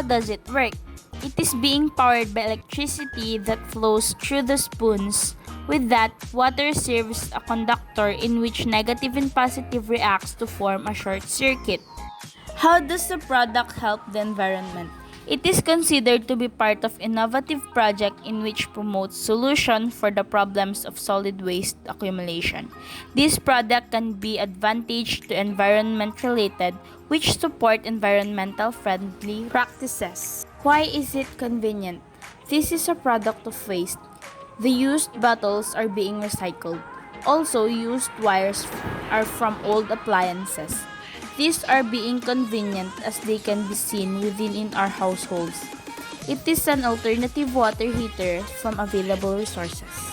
does it work? It is being powered by electricity that flows through the spoons. With that, water serves a conductor in which negative and positive reacts to form a short circuit. How does the product help the environment? It is considered to be part of innovative project in which promotes solution for the problems of solid waste accumulation. This product can be advantage to environment related which support environmental friendly practices. Why is it convenient? This is a product of waste. The used bottles are being recycled. Also, used wires are from old appliances. These are being convenient as they can be seen within in our households. It is an alternative water heater from available resources.